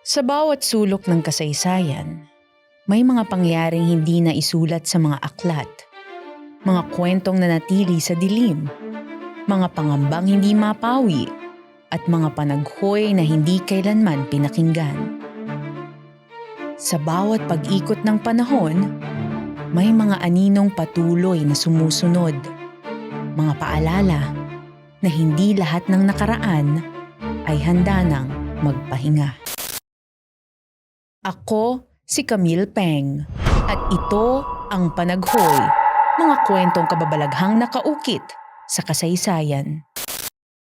Sa bawat sulok ng kasaysayan, may mga pangyaring hindi na isulat sa mga aklat, mga kwentong nanatili sa dilim, mga pangambang hindi mapawi, at mga panaghoy na hindi kailanman pinakinggan. Sa bawat pag-ikot ng panahon, may mga aninong patuloy na sumusunod, mga paalala na hindi lahat ng nakaraan ay handa nang magpahinga. Ako si Camille Peng at ito ang Panaghoy, mga kwentong kababalaghang nakaukit sa kasaysayan.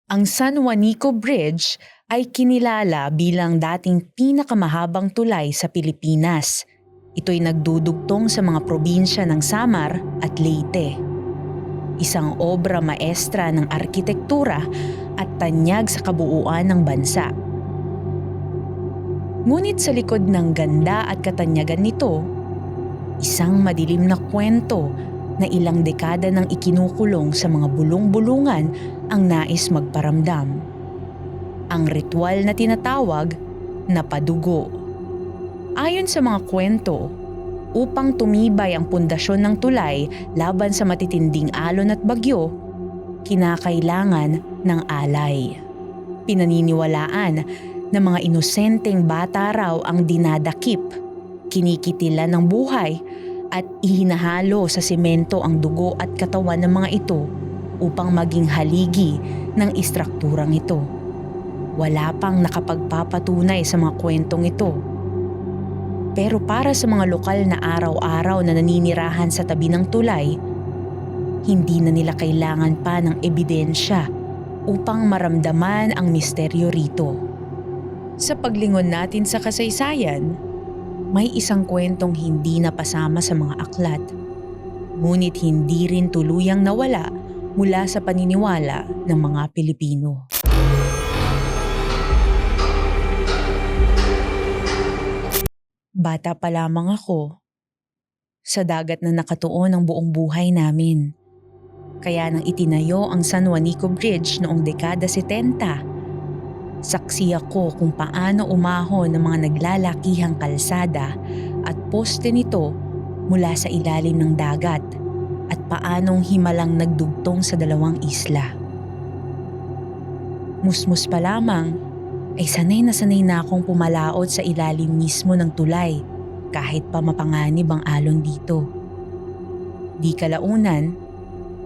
Ang San Juanico Bridge ay kinilala bilang dating pinakamahabang tulay sa Pilipinas. Ito'y nagdudugtong sa mga probinsya ng Samar at Leyte. Isang obra maestra ng arkitektura at tanyag sa kabuuan ng bansa. Ngunit sa likod ng ganda at katanyagan nito, isang madilim na kwento na ilang dekada nang ikinukulong sa mga bulong-bulungan ang nais magparamdam. Ang ritual na tinatawag na padugo. Ayon sa mga kwento, upang tumibay ang pundasyon ng tulay laban sa matitinding alon at bagyo, kinakailangan ng alay. Pinaniniwalaan na mga inosenteng bata raw ang dinadakip, kinikitilan ng buhay at ihinahalo sa semento ang dugo at katawan ng mga ito upang maging haligi ng istrukturang ito. Wala pang nakapagpapatunay sa mga kwentong ito. Pero para sa mga lokal na araw-araw na naninirahan sa tabi ng tulay, hindi na nila kailangan pa ng ebidensya upang maramdaman ang misteryo rito. Sa paglingon natin sa kasaysayan, may isang kwentong hindi napasama sa mga aklat, ngunit hindi rin tuluyang nawala mula sa paniniwala ng mga Pilipino. Bata pa lamang ako, sa dagat na nakatuon ang buong buhay namin. Kaya nang itinayo ang San Juanico Bridge noong dekada 70, saksi ako kung paano umahon ng mga naglalakihang kalsada at poste nito mula sa ilalim ng dagat at paanong himalang nagdugtong sa dalawang isla. Musmus pa lamang ay sanay na akong pumalaot sa ilalim mismo ng tulay kahit pa mapanganib ang alon dito. Di kalaunan,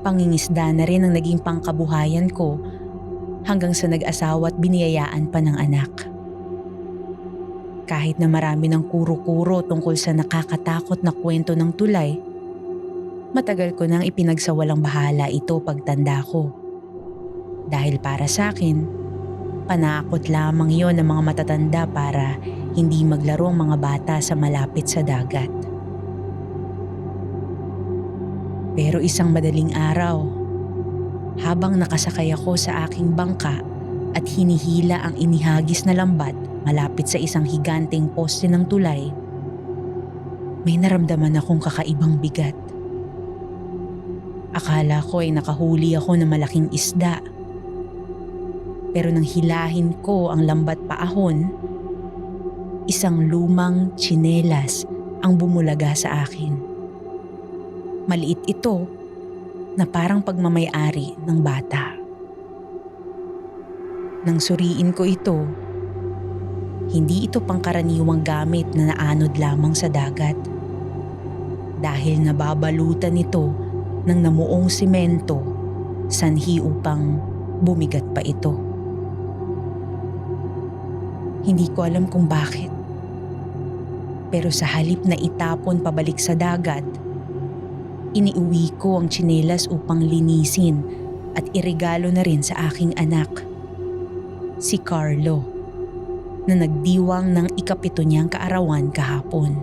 pangingisda na rin ang naging pangkabuhayan ko hanggang sa nag-asawa at biniyayaan pa ng anak. Kahit na marami ng kuro-kuro tungkol sa nakakatakot na kwento ng tulay, matagal ko nang ipinagsawalang bahala ito pagtanda ko. Dahil para sa akin, panakot lamang yon ng mga matatanda para hindi maglaro ang mga bata sa malapit sa dagat. Pero isang madaling araw, habang nakasakay ako sa aking bangka at hinihila ang inihagis na lambat malapit sa isang higanteng poste ng tulay, may naramdaman akong kakaibang bigat. Akala ko ay nakahuli ako ng malaking isda. Pero nang hilahin ko ang lambat paahon, isang lumang tsinelas ang bumulaga sa akin. Maliit ito na parang pagmamay-ari ng bata. Nang suriin ko ito, hindi ito pangkaraniwang gamit na naanod lamang sa dagat. Dahil nababalutan ito ng namuong simento, sanhi upang bumigat pa ito. Hindi ko alam kung bakit. Pero sa halip na itapon pabalik sa dagat, iniuwi ko ang tsinelas upang linisin at iregalo na rin sa aking anak, si Carlo, na nagdiwang ng ika-7 niyang kaarawan kahapon.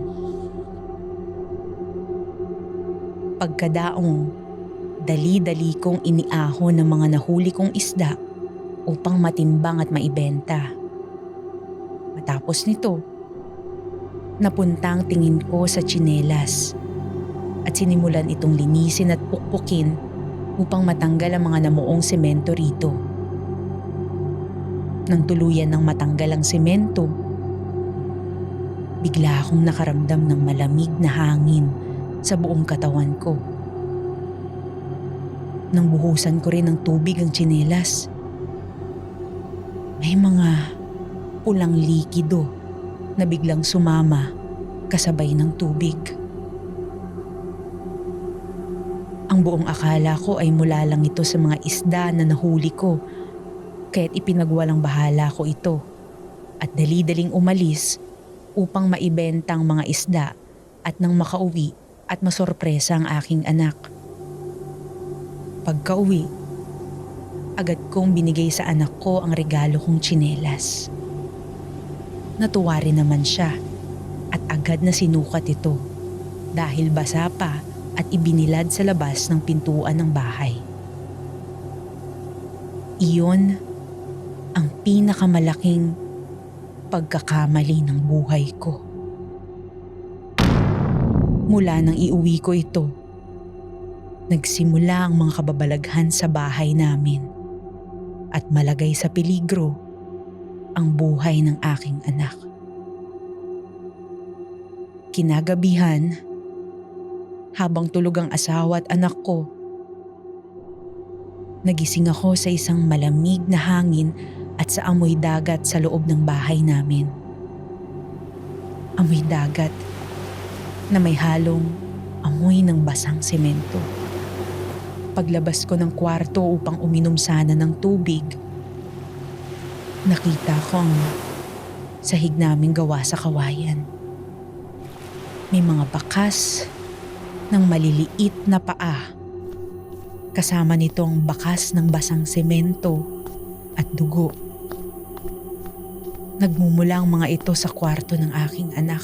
Pagkadaong, dali-dali kong iniahon ng mga nahuli kong isda upang matimbang at maibenta. Matapos nito, napuntang tingin ko sa tsinelas at sinimulan itong linisin at pukpukin upang matanggal ang mga namuong semento rito. Nang tuluyan ng matanggal ang semento, Bigla akong nakaramdam ng malamig na hangin sa buong katawan ko. Nang buhusan ko rin ng tubig ang tsinelas, may mga pulang likido na biglang sumama kasabay ng tubig. Ang buong akala ko ay mula lang ito sa mga isda na nahuli ko, kaya't ipinagwalang bahala ko ito at dali-daling umalis upang maibenta ang mga isda at nang makauwi at masorpresa ang aking anak. Pagka-uwi, agad kong binigay sa anak ko ang regalo kong tsinelas. Natuwa rin naman siya at agad na sinukat ito dahil basa pa at ibinilad sa labas ng pintuan ng bahay. Iyon ang pinakamalaking pagkakamali ng buhay ko. Mula nang iuwi ko ito, nagsimula ang mga kababalaghan sa bahay namin at malagay sa peligro ang buhay ng aking anak. Kinagabihan, habang tulog ang asawa at anak ko, nagising ako sa isang malamig na hangin at sa amoy dagat sa loob ng bahay namin. Amoy dagat na may halong amoy ng basang semento. Paglabas ko ng kwarto upang uminom sana ng tubig, nakita ko ang sahig naming gawa sa kawayan. May mga bakas ng maliliit na paa. Kasama nito ang bakas ng basang semento at dugo. Nagmumula ang mga ito sa kwarto ng aking anak.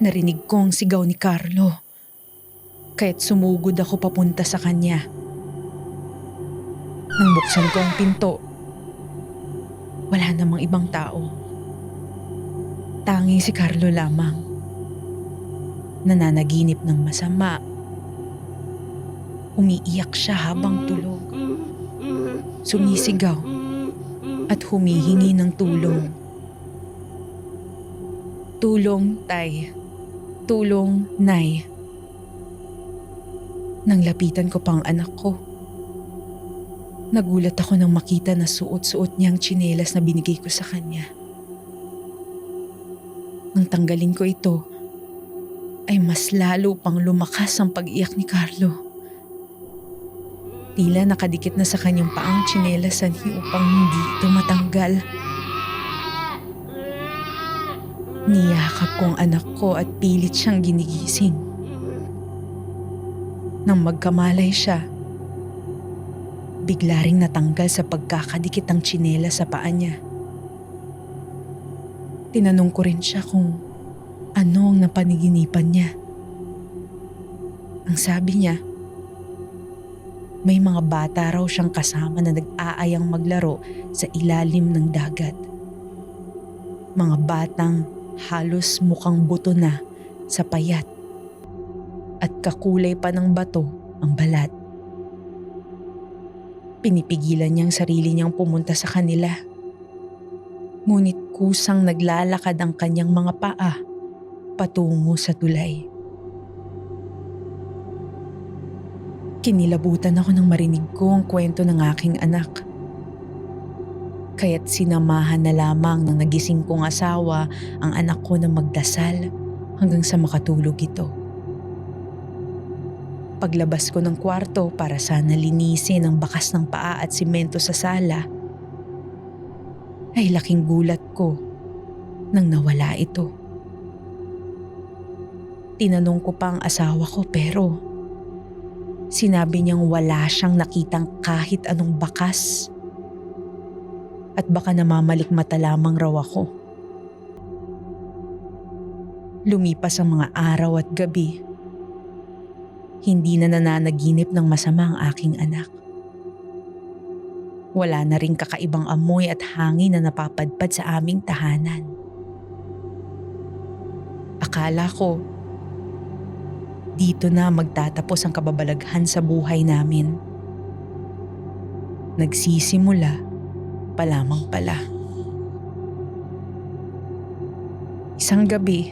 Narinig ko ang sigaw ni Carlo, kaya't sumugod ako papunta sa kanya. Nang buksan ko ang pinto, wala namang ibang tao. Tanging si Carlo lamang. Nananaginip ng masama. Umiiyak siya habang tulog. Sumisigaw at humihingi ng tulong. Tulong, Tay. Tulong, Nay. Nang lapitan ko pang anak ko, nagulat ako nang makita na suot-suot niya ang tsinelas na binigay ko sa kanya. Nang tanggalin ko ito, ay mas lalo pang lumakas ang pag-iyak ni Carlo. Tila nakadikit na sa kanyang paang tsinelas sanhi upang hindi ito matanggal. Niyakap ko ang anak ko at pilit siyang ginigising. Nang magkamalay siya, bigla ring natanggal sa pagkakadikit ang tsinelas sa paa niya. Tinanong ko rin siya kung ano ang napaniginipan niya. Ang sabi niya, may mga bata raw siyang kasama na nag-aayang maglaro sa ilalim ng dagat. Mga batang halos mukhang buto na sa payat at kakulay pa ng bato ang balat. Pinipigilan niyang sarili niyang pumunta sa kanila. Ngunit kusang naglalakad ang kanyang mga paa patungo sa tulay. Kinilabutan ako nang marinig ko ang kwento ng aking anak. Kaya't sinamahan na lamang ng nagising kong asawa ang anak ko na magdasal hanggang sa makatulog ito. Paglabas ko ng kwarto para sana linisin ang bakas ng paa at simento sa sala, ay laking gulat ko nang nawala ito. Tinanong ko pa ang asawa ko pero sinabi niyang wala siyang nakitang kahit anong bakas at baka namamalikmata lamang raw ako. Lumipas ang mga araw at gabi. Hindi na nananaginip ng masama ang aking anak. Wala na ring kakaibang amoy at hangin na napapadpad sa aming tahanan. Akala ko, dito na magtatapos ang kababalaghan sa buhay namin. Nagsisimula pa lamang pala. Isang gabi,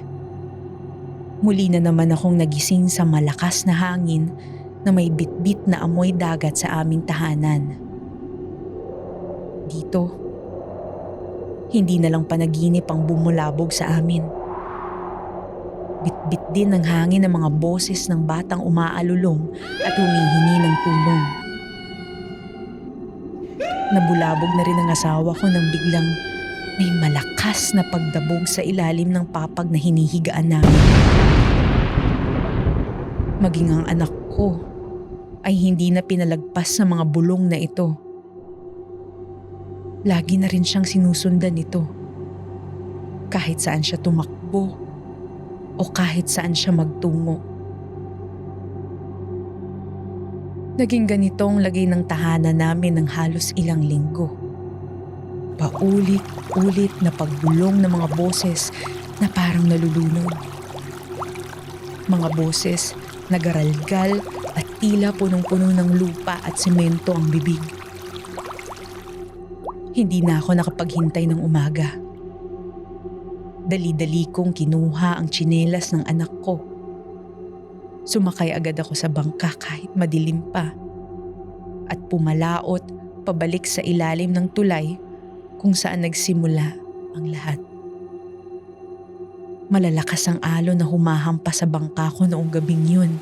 muli na naman akong nagising sa malakas na hangin na may bitbit na amoy dagat sa aming tahanan. Dito, hindi na lang panaginip ang bumulabog sa amin. Bitbit din ng hangin ng mga boses ng batang umaalulong at humihingi ng tulong. Nabulabog na rin ang asawa ko nang biglang may malakas na pagdabog sa ilalim ng papag na hinihigaan namin. Maging ang anak ko ay hindi na pinalagpas sa mga bulong na ito. Lagi na rin siyang sinusundan nito. Kahit saan siya tumakbo o kahit saan siya magtungo. Naging ganitong lagay ng tahanan namin ng halos ilang linggo. Paulit-ulit na pagbulong ng mga boses na parang nalulunod. Mga boses na garalgal at tila punong-puno ng lupa at semento ang bibig. Hindi na ako nakapaghintay ng umaga. Dali-dali kong kinuha ang tsinelas ng anak ko. Sumakay agad ako sa bangka kahit madilim pa at pumalaot pabalik sa ilalim ng tulay kung saan nagsimula ang lahat. Malalakas ang alon na humahampas sa bangka ko noong gabing yun.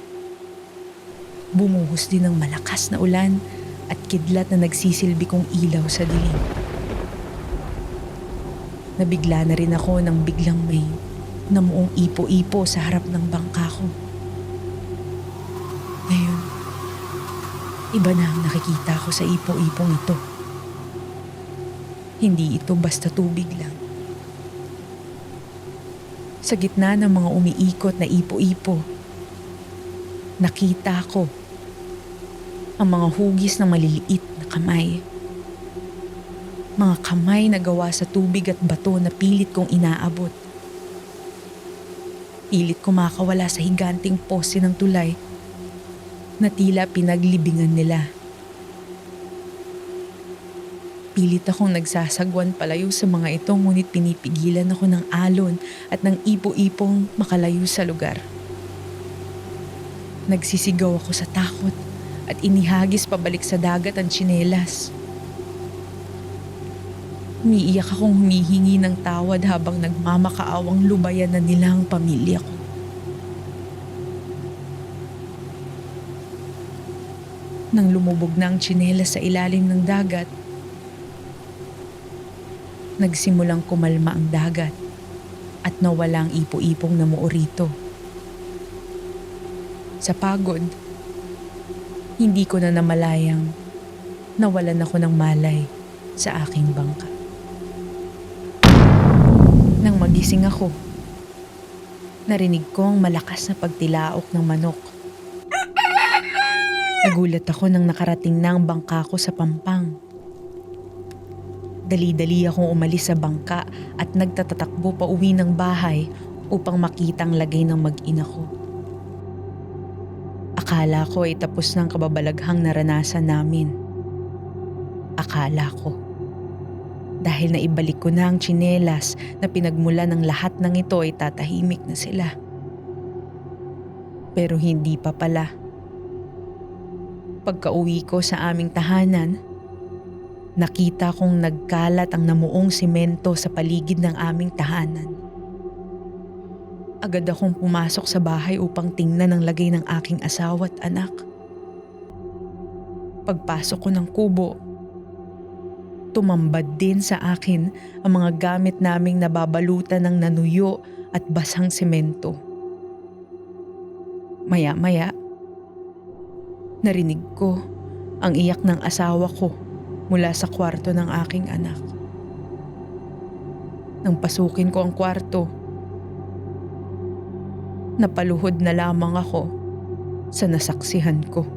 Bumuhos din ng malakas na ulan at kidlat na nagsisilbi kong ilaw sa dilim. Nabigla na rin ako nang biglang may namuong ipo-ipo sa harap ng bangka ko. Ngayon, iba na ang nakikita ko sa ipo-ipong ito. Hindi ito basta tubig lang. Sa gitna ng mga umiikot na ipo-ipo, nakita ko ang mga hugis ng maliliit na kamay. Mga kamay na gawa sa tubig at bato na pilit kong inaabot. Pilit ko makawala sa higanting poste ng tulay na tila pinaglibingan nila. Pilit akong nagsasagwan palayo sa mga ito ngunit pinipigilan ako ng alon at ng ipo-ipong makalayo sa lugar. Nagsisigaw ako sa takot at inihagis pabalik sa dagat ang tsinelas. Umiiyak akong humihingi ng tawad habang nagmamakaawang lubayan na nila ang pamilya ko. Nang lumubog na ang tsinelas sa ilalim ng dagat, nagsimulang kumalma ang dagat at nawala ang ipo-ipong namuo rito. Sa pagod, hindi ko na namalayang nawalan ako ng malay sa aking bangka. Nang magising ako, narinig ko ang malakas na pagtilaok ng manok. Nagulat ako nang nakarating na ang bangka ko sa pampang. Dali-dali akong umalis sa bangka at nagtatatakbo pa uwi ng bahay upang makita ang lagay ng mag-ina ko. Akala ko ay tapos ng kababalaghang naranasan namin. Akala ko. Dahil naibalik ko na ang tsinelas na pinagmula ng lahat ng ito ay tatahimik na sila. Pero hindi pa pala. Pagka-uwi ko sa aming tahanan, nakita kong nagkalat ang namuong simento sa paligid ng aming tahanan. Agad akong pumasok sa bahay upang tingnan ang lagay ng aking asawa at anak. Pagpasok ko ng kubo, tumambad din sa akin ang mga gamit naming nababalutan ng nanuyo at basang semento. Maya-maya, narinig ko ang iyak ng asawa ko mula sa kwarto ng aking anak. Nang pasukin ko ang kwarto, napaluhod na lamang ako sa nasaksihan ko.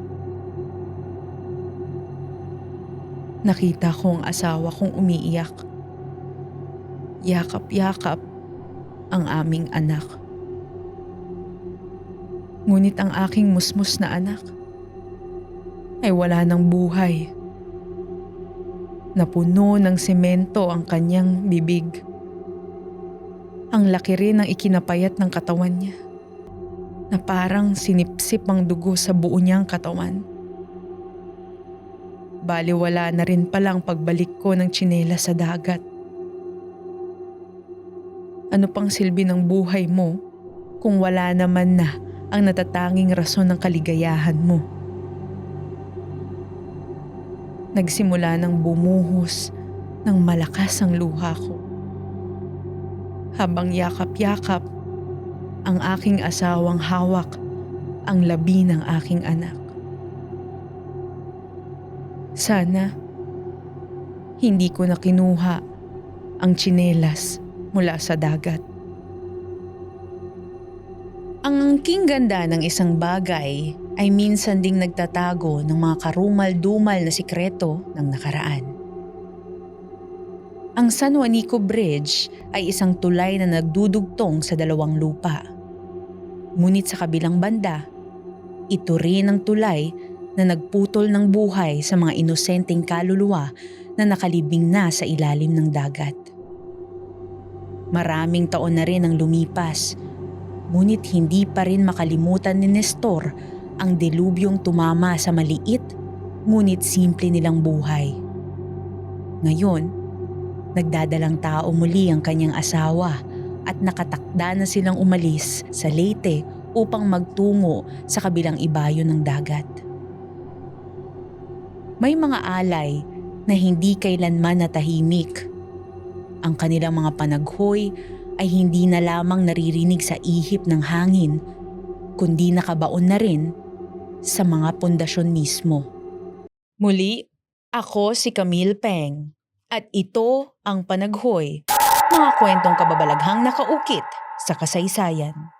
Nakita ko ang asawa kong umiiyak. Yakap-yakap ang aming anak. Ngunit ang aking musmus na anak ay wala ng buhay. Napuno ng semento ang kanyang bibig. Ang laki rin ng ikinapayat ng katawan niya, na parang sinipsip ang dugo sa buo niyang katawan. Baliwala na rin palang pagbalik ko ng tsinelas sa dagat. Ano pang silbi ng buhay mo kung wala naman na ang natatanging rason ng kaligayahan mo? Nagsimula ng bumuhos ng malakas ang luha ko. Habang yakap-yakap ang aking asawang hawak ang labi ng aking anak. Sana hindi ko na kinuha ang tsinelas mula sa dagat. Ang angking ganda ng isang bagay ay minsan ding nagtatago ng mga karumal-dumal na sikreto ng nakaraan. Ang San Juanico Bridge ay isang tulay na nagdudugtong sa dalawang lupa. Ngunit sa kabilang banda, ito rin ang tulay na nagputol ng buhay sa mga inosenteng kaluluwa na nakalibing na sa ilalim ng dagat. Maraming taon na rin ang lumipas, ngunit hindi pa rin makalimutan ni Nestor ang delubyong tumama sa maliit ngunit simple nilang buhay. Ngayon, nagdadalang tao muli ang kanyang asawa at nakatakda na silang umalis sa Leyte upang magtungo sa kabilang ibayo ng dagat. May mga alay na hindi kailanman natahimik. Ang kanilang mga panaghoy ay hindi na lamang naririnig sa ihip ng hangin, kundi nakabaon na rin sa mga pundasyon mismo. Muli, ako si Camille Peng at ito ang Panaghoy, mga kwentong kababalaghang nakaukit sa kasaysayan.